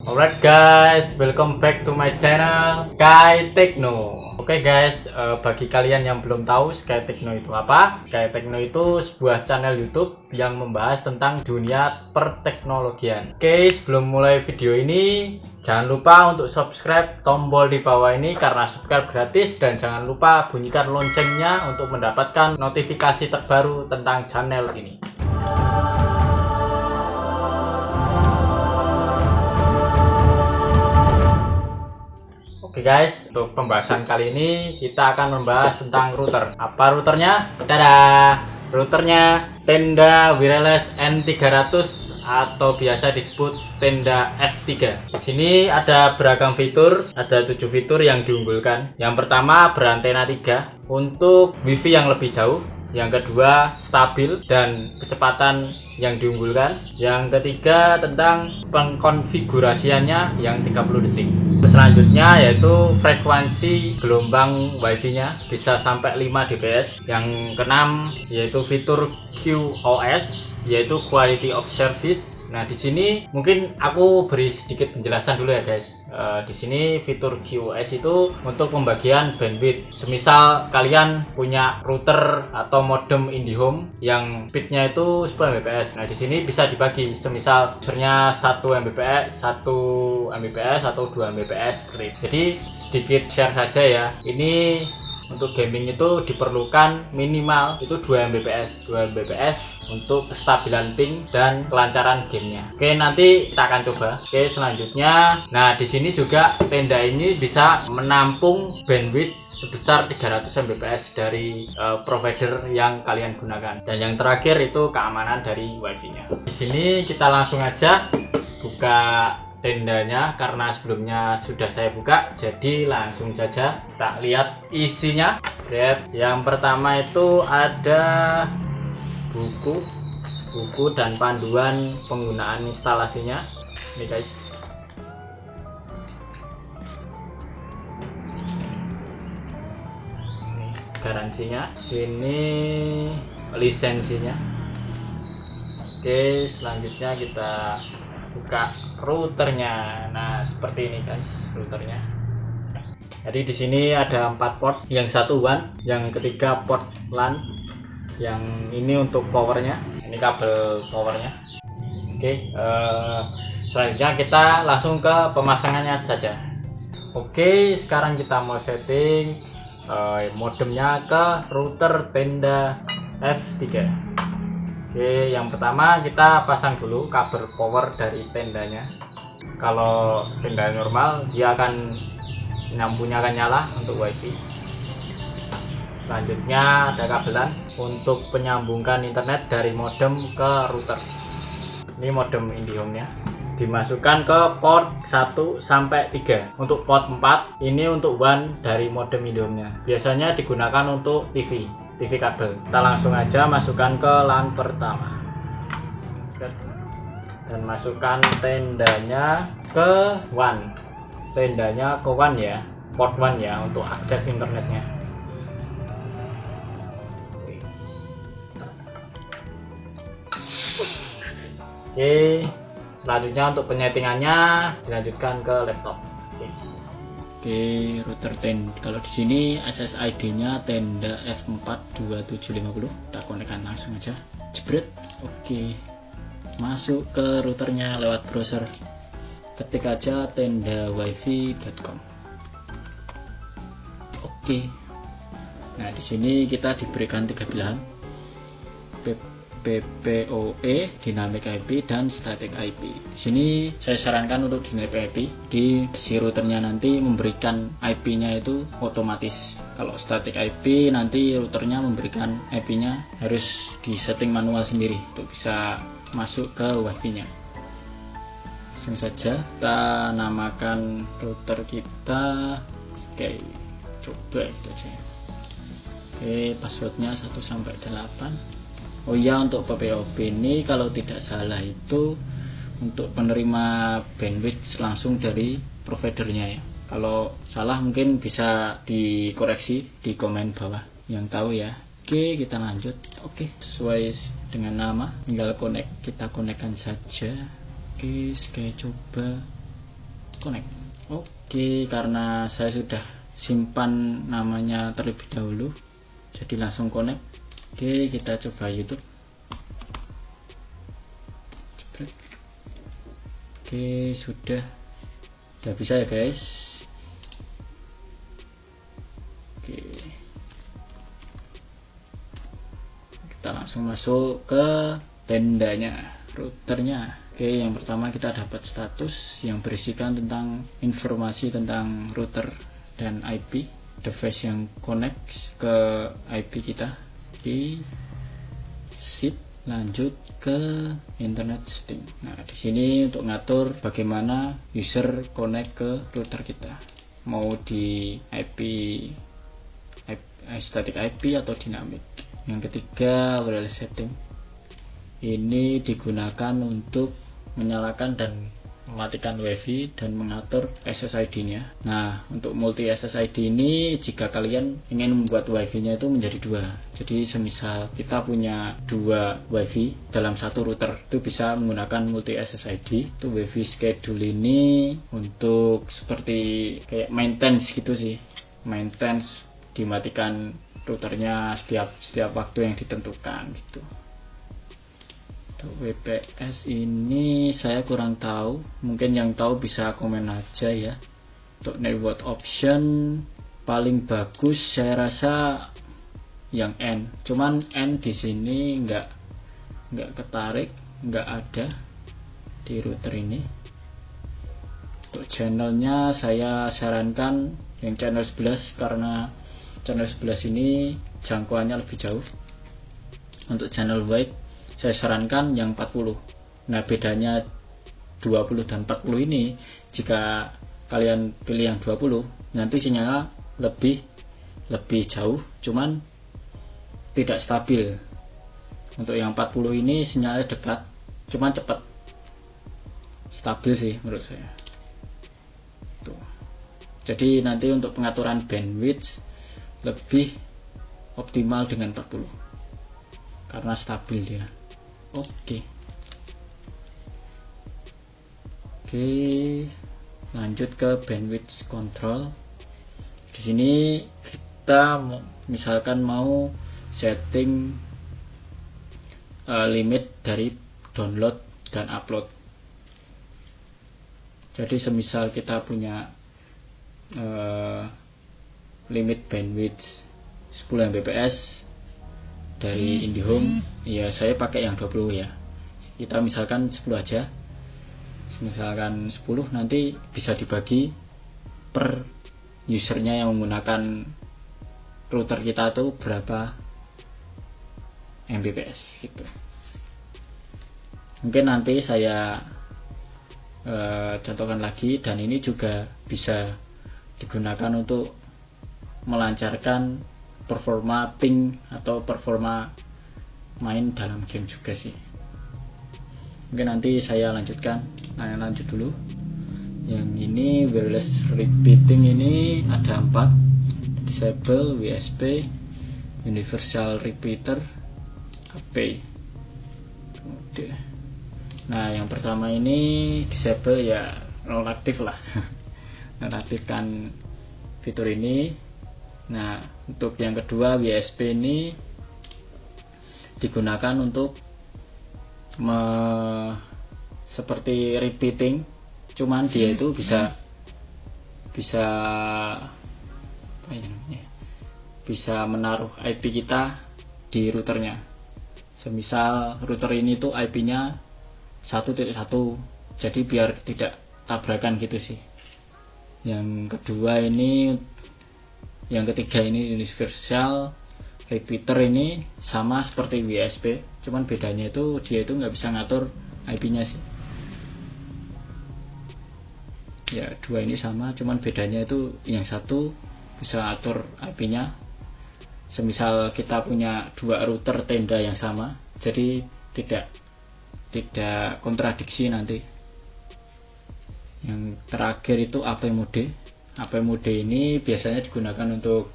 Alright guys, welcome back to my channel Sky Techno. Oke guys, bagi kalian yang belum tahu Sky Techno itu apa? Sky Techno itu sebuah channel YouTube yang membahas tentang dunia perteknologian. Oke, sebelum mulai video ini, jangan lupa untuk subscribe tombol di bawah ini karena subscribe gratis, dan jangan lupa bunyikan loncengnya untuk mendapatkan notifikasi terbaru tentang channel ini. Oke guys, untuk pembahasan kali ini kita akan membahas tentang router. Apa routernya? Dadah! Routernya tenda wireless N300 atau biasa disebut tenda F3. Di sini ada beragam fitur, ada 7 fitur yang diunggulkan. Yang pertama berantena 3 untuk wifi yang lebih jauh. Yang kedua stabil dan kecepatan yang diunggulkan. Yang ketiga tentang pengkonfigurasiannya yang 30 detik. Selanjutnya yaitu frekuensi gelombang wifi-nya bisa sampai 5 dBs. Yang keenam yaitu fitur QoS yaitu quality of service. Nah, di sini mungkin aku beri sedikit penjelasan dulu ya guys. Di sini fitur QoS itu untuk pembagian bandwidth. Semisal kalian punya router atau modem IndiHome yang speednya itu 10 Mbps. Nah, di sini bisa dibagi. Semisal usernya 1 Mbps, 1 Mbps atau 2 Mbps. Jadi sedikit share saja ya. Ini untuk gaming itu diperlukan minimal itu 2 Mbps untuk kestabilan ping dan kelancaran gamenya. Oke, nanti kita akan coba. Oke, selanjutnya, nah di sini juga tenda ini bisa menampung bandwidth sebesar 300 Mbps dari provider yang kalian gunakan. Dan yang terakhir itu keamanan dari wifi-nya. Di sini kita langsung aja buka tendanya karena sebelumnya sudah saya buka, jadi langsung saja kita lihat isinya. Yang pertama itu ada buku dan panduan penggunaan instalasinya. Ini guys, ini garansinya, sini lisensinya. Oke, selanjutnya kita buka routernya. Nah, seperti ini guys routernya. Jadi di sini ada 4 port, yang satu WAN, yang ketiga port LAN, yang ini untuk powernya, ini kabel powernya. Oke, selanjutnya kita langsung ke pemasangannya saja. Oke, sekarang kita mau setting modemnya ke router tenda F3. Oke, yang pertama kita pasang dulu kabel power dari tendanya. Kalau tenda normal dia akan lampunya akan nyala untuk wifi. Selanjutnya ada kabelan untuk penyambungkan internet dari modem ke router. Ini modem IndiHome-nya. Dimasukkan ke port 1 sampai 3. Untuk port 4 ini untuk WAN dari modem IndiHome-nya. Biasanya digunakan untuk TV kabel. Kita langsung aja masukkan ke LAN pertama dan masukkan tendanya ke WAN. Tendanya ke WAN ya, port WAN ya, untuk akses internetnya. Oke, selanjutnya untuk penyetingannya dilanjutkan ke laptop. Oke, router tenda. Kalau di sini SSID-nya tenda F42750. Kita konekkan langsung aja. Jebret. Oke. Masuk ke routernya lewat browser. Ketik aja tendawifi.com. Oke. Nah, di sini kita diberikan 3 pilihan. PPOE, Dynamic IP, dan Static IP. Di sini saya sarankan untuk Dynamic IP. Di si routernya nanti memberikan IP-nya itu otomatis. Kalau Static IP nanti routernya memberikan IP-nya harus disetting manual sendiri untuk bisa masuk ke wifi-nya. Langsung saja kita namakan router kita. Oke, coba kita aja. Oke, passwordnya 1 sampai 8. Oh iya, untuk PPOP ini kalau tidak salah itu untuk penerima bandwidth langsung dari providernya ya. Kalau salah mungkin bisa dikoreksi di komen bawah yang tahu ya. Oke, kita lanjut. Oke, sesuai dengan nama, tinggal kita konekkan saja. Oke, saya coba connect. Oke, karena saya sudah simpan namanya terlebih dahulu, jadi langsung connect. Oke, kita coba YouTube. Oke, sudah bisa ya guys. Oke, kita langsung masuk ke tendanya, routernya. Oke, yang pertama kita dapat status yang berisikan tentang informasi tentang router dan IP, device yang connect ke IP kita. Oke, sip, lanjut ke internet setting. Nah, di sini untuk ngatur bagaimana user connect ke router kita, mau di IP static IP atau dynamic. Yang ketiga, wireless setting. Ini digunakan untuk menyalakan dan mematikan WiFi dan mengatur SSID-nya. Nah, untuk multi SSID ini jika kalian ingin membuat WiFi-nya itu menjadi dua. Jadi semisal kita punya dua WiFi dalam satu router, itu bisa menggunakan multi SSID. Itu WiFi schedule ini untuk seperti kayak maintenance gitu sih. Maintenance, dimatikan routernya setiap waktu yang ditentukan gitu. WPS ini saya kurang tahu, mungkin yang tahu bisa komen aja ya. Untuk network option paling bagus saya rasa yang N, cuman N di sini nggak ketarik, nggak ada di router ini. Untuk channelnya saya sarankan yang channel 11 karena channel 11 ini jangkauannya lebih jauh. Untuk channel wide saya sarankan yang 40. Nah, bedanya 20 dan 40 ini, jika kalian pilih yang 20 nanti sinyalnya lebih jauh, cuman tidak stabil. Untuk yang 40 ini sinyalnya dekat, cuman cepat, stabil sih menurut saya. Tuh. Jadi nanti untuk pengaturan bandwidth lebih optimal dengan 40 karena stabil dia. Oke, lanjut ke bandwidth control. Di sini kita misalkan mau setting limit dari download dan upload. Jadi semisal kita punya limit bandwidth 10 Mbps dari IndiHome, ya saya pakai yang 20 ya. Kita misalkan 10 aja. Misalkan 10 nanti bisa dibagi per usernya yang menggunakan router kita tuh berapa Mbps gitu. Mungkin nanti saya contohkan lagi, dan ini juga bisa digunakan untuk melancarkan performa ping atau performa main dalam game juga sih. Mungkin nanti saya lanjut dulu. Yang ini wireless repeating ini ada 4, disable, WSP, universal repeater, AP. Nah, yang pertama ini disable ya nonaktif lah. Nonaktifkan fitur ini. Nah, untuk yang kedua WSP ini digunakan untuk seperti repeating, cuman dia itu bisa menaruh IP kita di routernya. Semisal router ini tuh IP-nya 1.1, jadi biar tidak tabrakan gitu sih. Yang ketiga ini universal repeater, ini sama seperti WSP, cuman bedanya itu dia itu nggak bisa ngatur IP-nya sih. Ya, dua ini sama, cuman bedanya itu yang satu bisa atur IP-nya. Semisal kita punya dua router tenda yang sama, jadi tidak kontradiksi nanti. Yang terakhir itu AP mode. AP mode ini biasanya digunakan untuk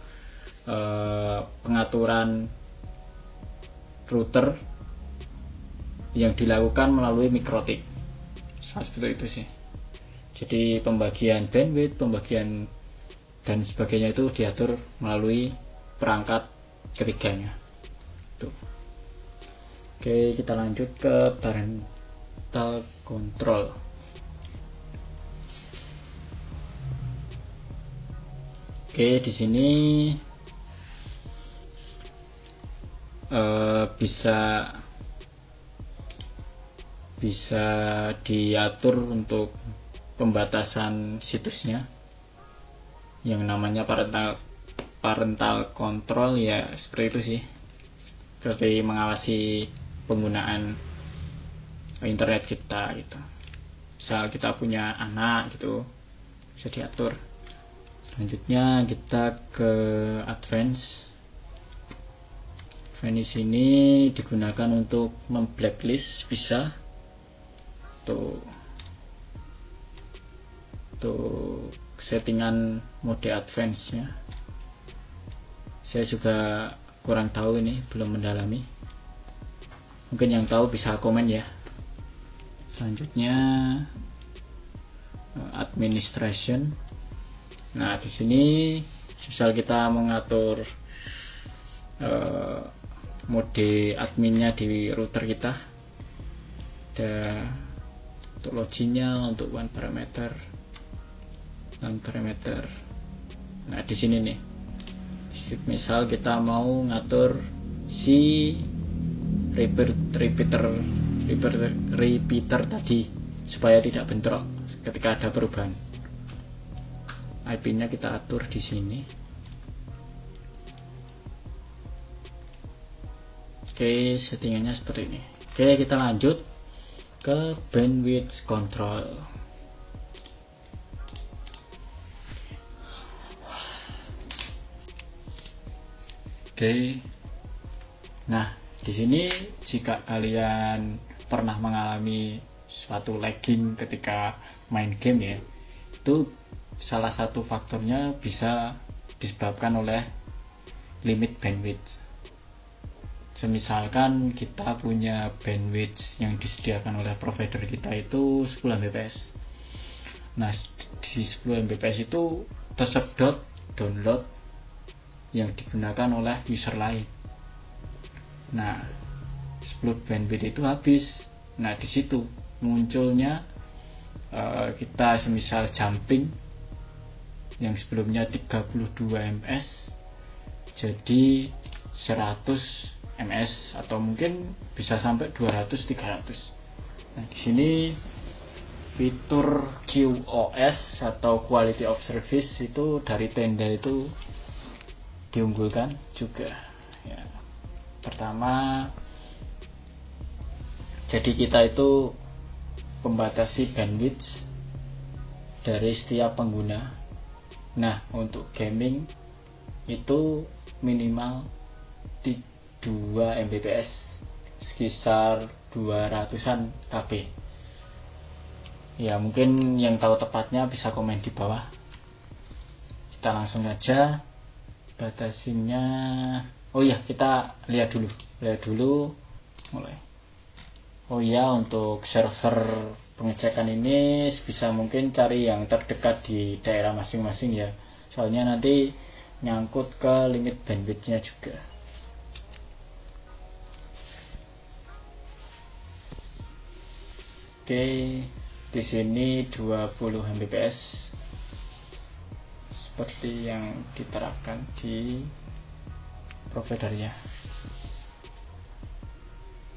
pengaturan router yang dilakukan melalui MikroTik. Seperti itu sih. Jadi pembagian bandwidth, pembagian dan sebagainya itu diatur melalui perangkat ketiganya. Tuh. Oke, kita lanjut ke parental control. Oke, di sini bisa diatur untuk pembatasan situsnya yang namanya parental control, ya seperti itu sih, seperti mengawasi penggunaan internet kita gitu. Misal kita punya anak gitu, bisa diatur. Selanjutnya kita ke advance. Advance ini digunakan untuk memblacklist, bisa tuh settingan mode advance nya. Saya juga kurang tahu ini, belum mendalami. Mungkin yang tahu bisa komen ya. Selanjutnya administration. Nah, di sini misal kita mengatur mode adminnya di router kita, ada untuk loginnya, untuk one parameter. Nah, di sini nih, misal kita mau ngatur si repeater tadi supaya tidak bentrok ketika ada perubahan. IP-nya kita atur di sini. Oke, settingannya seperti ini. Oke, kita lanjut ke bandwidth control. Oke. Nah, di sini jika kalian pernah mengalami suatu lagging ketika main game ya, itu salah satu faktornya bisa disebabkan oleh limit bandwidth. Semisalkan kita punya bandwidth yang disediakan oleh provider kita itu 10 Mbps. Nah, di 10 Mbps itu tersedot download yang digunakan oleh user lain. Nah, 10 bandwidth itu habis. Nah, di situ munculnya kita semisal jumping yang sebelumnya 32 ms jadi 100 ms atau mungkin bisa sampai 200-300. Nah, di sini fitur QoS atau quality of service itu dari Tenda itu diunggulkan juga ya. Pertama, jadi kita itu membatasi bandwidth dari setiap pengguna. Nah, untuk gaming itu minimal 2 Mbps, sekitar 200-an KB. Ya, mungkin yang tahu tepatnya bisa komen di bawah. Kita langsung aja batasinya. Oh iya, kita lihat dulu mulai. Oh iya, untuk server pengecekan ini bisa mungkin cari yang terdekat di daerah masing-masing ya, soalnya nanti nyangkut ke limit bandwidthnya juga. Oke, di sini 20 Mbps seperti yang diterapkan di providernya.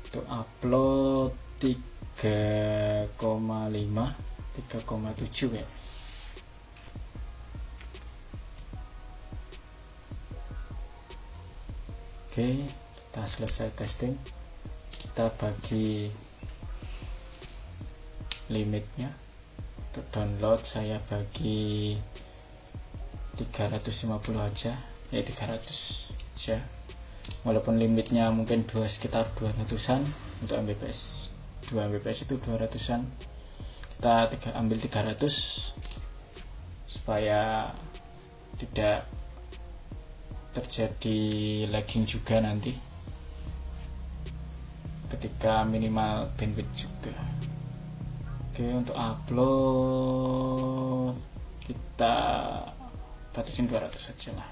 Untuk upload 3,5 3,7 ya. Oke, kita selesai testing. Kita bagi limitnya. Untuk download saya bagi 350 aja, ya 300 aja. Walaupun limitnya mungkin sekitar 200-an untuk Mbps. 2 Mbps itu 200-an. Kita ambil 300 supaya tidak terjadi lagging juga nanti ketika minimal bandwidth juga. Oke, untuk upload kita batasin 200 saja lah.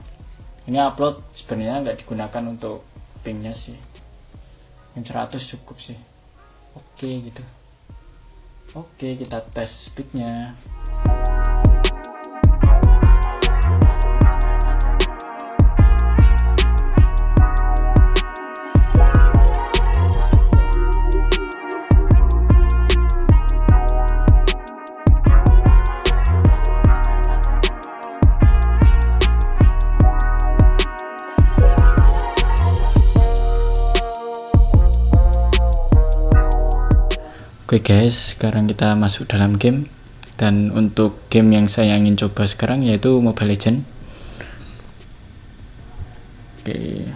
Ini upload sebenarnya nggak digunakan untuk pingnya sih, yang 100 cukup sih. Oke gitu. Oke, kita tes speednya. Oke guys, sekarang kita masuk dalam game, dan untuk game yang saya ingin coba sekarang yaitu Mobile Legends. Oke.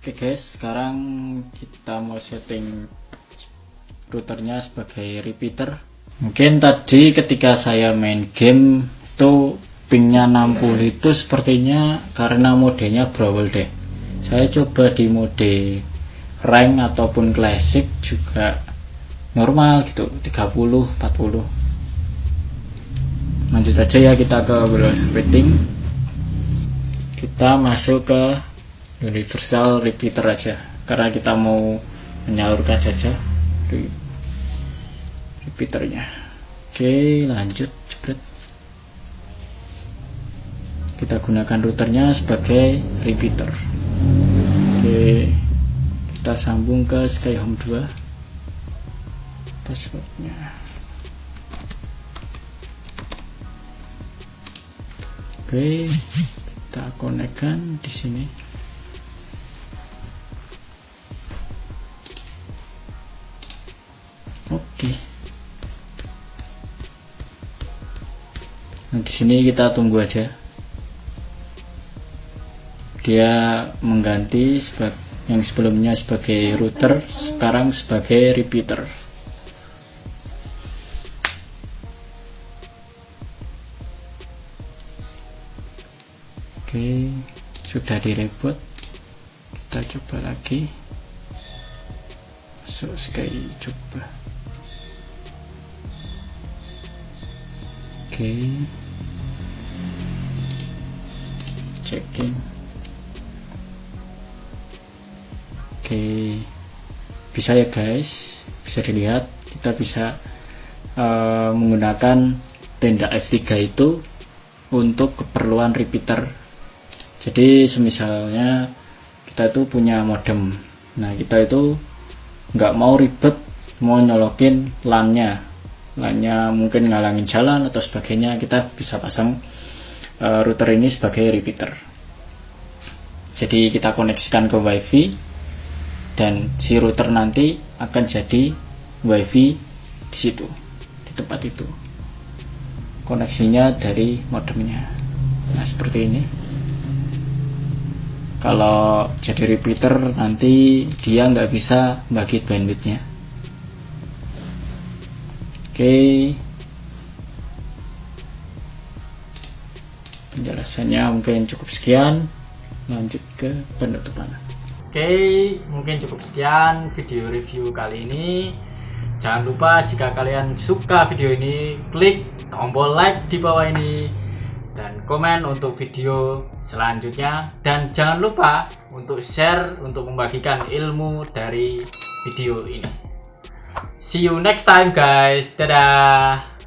Oke guys, sekarang kita mau setting routernya sebagai repeater. Mungkin tadi ketika saya main game itu pingnya 60 itu sepertinya karena modenya Brawl deh. Saya coba di mode rank ataupun classic juga normal gitu, 30 40. Lanjut saja ya, kita ke setting. Kita masuk ke universal repeater aja karena kita mau menyalurkan saja repeaternya. Oke, lanjut, jebret. Kita gunakan routernya sebagai repeater. Oke, kita sambung ke Skyhome 2. Passwordnya. Oke, kita konekkan di sini. Oke. Nah, di sini kita tunggu aja. Dia mengganti yang sebelumnya sebagai router, sekarang sebagai repeater. Oke, sudah direboot. Kita coba lagi. Masuk Sky, coba. Oke, checking. Oke, bisa ya guys, bisa dilihat kita bisa menggunakan tenda F3 itu untuk keperluan repeater. Jadi semisalnya kita itu punya modem, nah kita itu nggak mau ribet mau nyolokin LAN-nya mungkin ngalangin jalan atau sebagainya, kita bisa pasang router ini sebagai repeater. Jadi kita koneksikan ke wifi dan si router nanti akan jadi wifi di situ, di tempat itu. Koneksinya dari modemnya. Nah seperti ini. Kalau jadi repeater nanti dia nggak bisa bagi bandwidthnya. Oke, penjelasannya mungkin cukup sekian. Lanjut ke penutupan. Oke, mungkin cukup sekian video review kali ini. Jangan lupa jika kalian suka video ini, klik tombol like di bawah ini dan komen untuk video selanjutnya, dan jangan lupa untuk share untuk membagikan ilmu dari video ini. See you next time guys. Dadah.